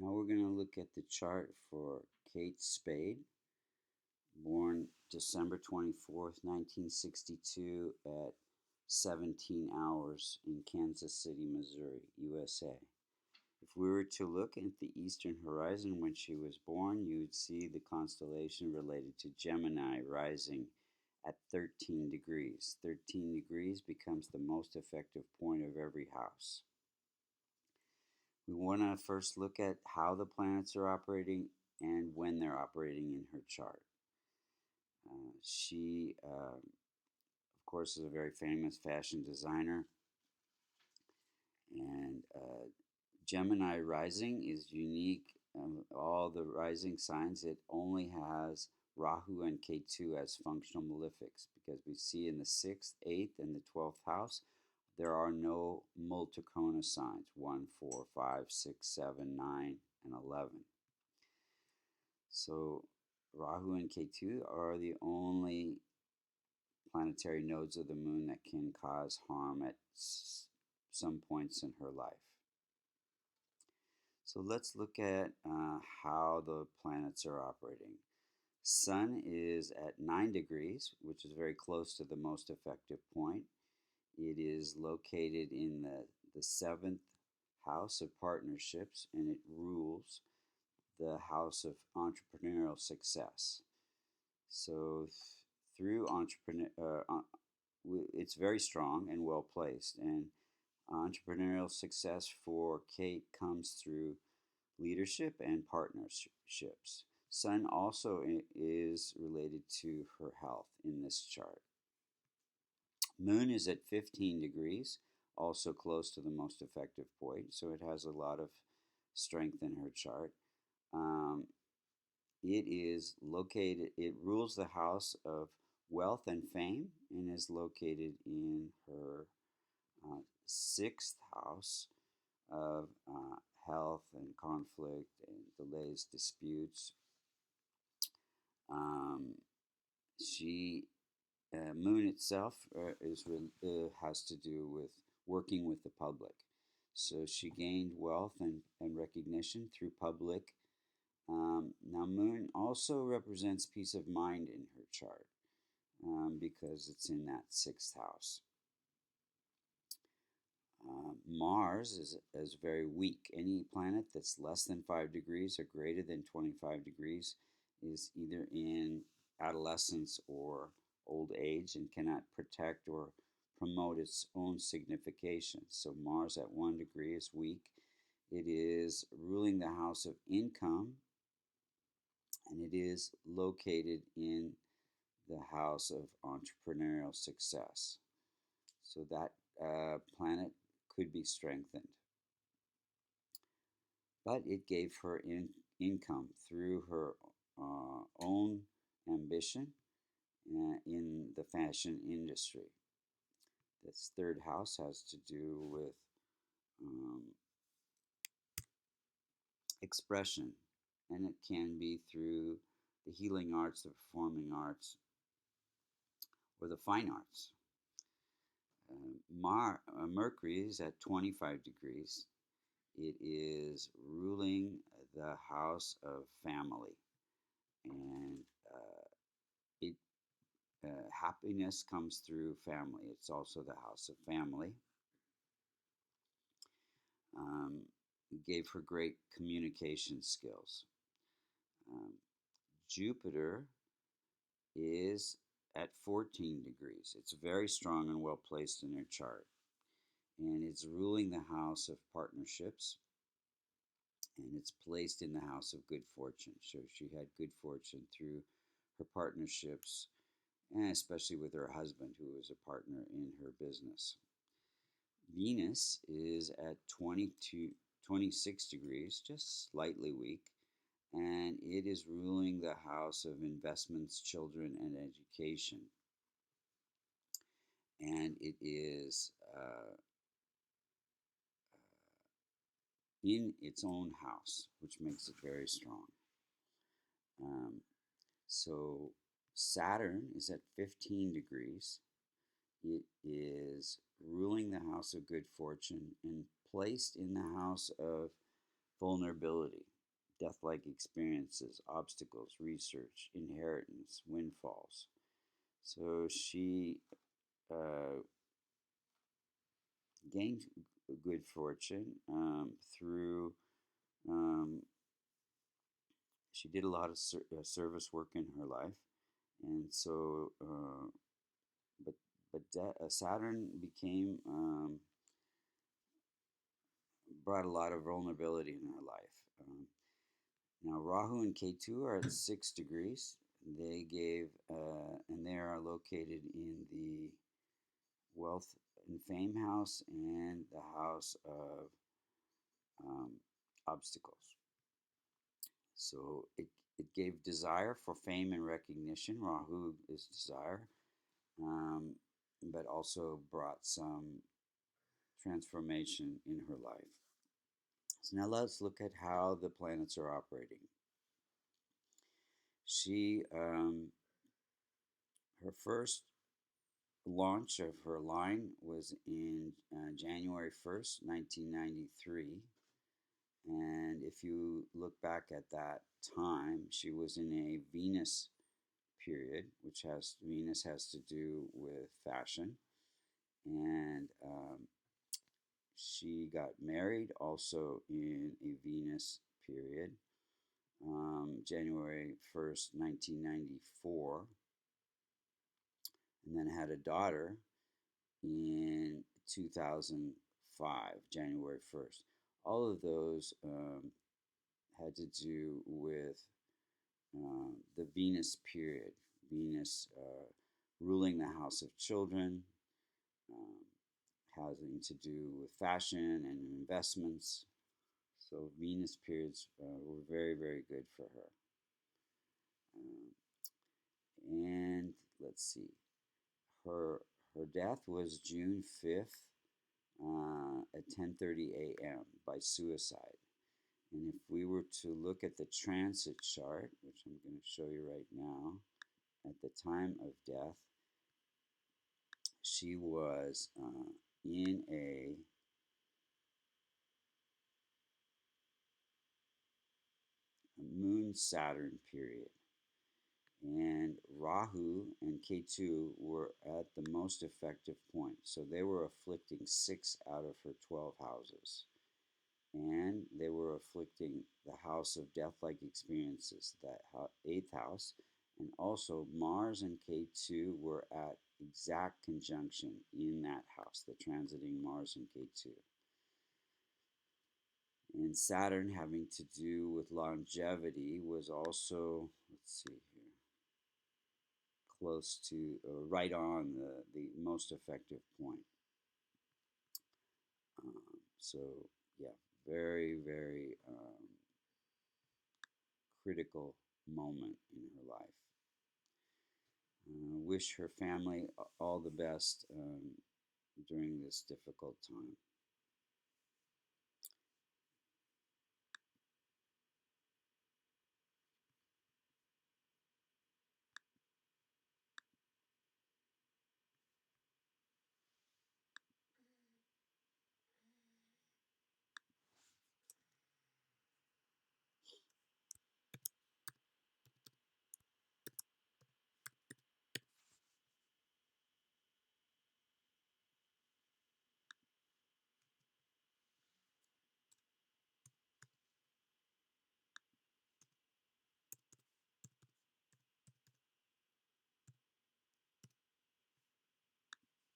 Now we're going to look at the chart for Kate Spade, born December 24th, 1962 at 17 hours in Kansas City, Missouri, USA. If we were to look at the eastern horizon when she was born, you would see the constellation related to Gemini rising at 13 degrees. 13 degrees becomes the most effective point of every house. We want to first look at how the planets are operating and when they're operating in her chart. She, of course, is a very famous fashion designer. And Gemini rising is unique. All the rising signs, it only has Rahu and Ketu as functional malefics, because we see in the 6th, 8th, and the 12th house, there are no multicorna signs, 1, 4, 5, 6, 7, 9, and 11. So Rahu and Ketu are the only planetary nodes of the moon that can cause harm at some points in her life. So let's look at how the planets are operating. Sun is at 9 degrees, which is very close to the most effective point. It is located in the 7th house of partnerships, and it rules the house of entrepreneurial success. So through it's very strong and well placed, and entrepreneurial success for Kate comes through leadership and partnerships. Sun also is related to her health in this chart. Moon is at 15 degrees, also close to the most effective point, so it has a lot of strength in her chart. It rules the house of wealth and fame, and is located in her 6th house of health and conflict and delays, disputes. Moon itself has to do with working with the public. So she gained wealth and recognition through public. Now Moon also represents peace of mind in her chart because it's in that 6th house. Mars is very weak. Any planet that's less than 5 degrees or greater than 25 degrees is either in adolescence or old age and cannot protect or promote its own signification. So Mars at 1 degree is weak. It is ruling the house of income, and it is located in the house of entrepreneurial success. So that planet could be strengthened. But it gave her income through her own ambition in the fashion industry. This 3rd house has to do with expression, and it can be through the healing arts, the performing arts, or the fine arts. Mercury is at 25 degrees. It is ruling the house of family, and happiness comes through family. It's also the house of family. It gave her great communication skills. Jupiter is at 14 degrees. It's very strong and well placed in her chart. And it's ruling the house of partnerships. And it's placed in the house of good fortune. So she had good fortune through her partnerships, and especially with her husband, who was a partner in her business. Venus is at 26 degrees, just slightly weak. And it is ruling the house of investments, children, and education. And it is in its own house, which makes it very strong. So Saturn is at 15 degrees. It is ruling the house of good fortune and placed in the house of vulnerability. death-like experiences, obstacles, research, inheritance, windfalls. So she gained good fortune through. Um, she did a lot of service work in her life, and so, but Saturn became brought a lot of vulnerability in her life. Now Rahu and Ketu are at 6 degrees. They gave, and they are located in the wealth and fame house and the house of obstacles. So it gave desire for fame and recognition. Rahu is desire, um, but also brought some transformation in her life. So now let's look at how the planets are operating. She, her first launch of her line was in January 1st, 1993. And if you look back at that time, she was in a Venus period, which has Venus has to do with fashion. And she got married also in a Venus period, January 1st, 1994, and then had a daughter in 2005, January 1st. All of those had to do with the Venus period, Venus ruling the house of children, um, having to do with fashion and investments. So Venus periods were very, very good for her. And let's see, her her death was June 5th at 10:30 a.m. by suicide. And if we were to look at the transit chart, which I'm going to show you right now, at the time of death, she was in a Moon Saturn period. And Rahu and Ketu were at the most effective point. So they were afflicting 6 out of her 12 houses. And they were afflicting the house of death-like experiences, that 8th house. And also Mars and K2 were at exact conjunction in that house, the transiting Mars and K2. And Saturn, having to do with longevity, was also, let's see here, close to, right on the most effective point. So, yeah, very, very critical moment in her life. Wish her family all the best during this difficult time.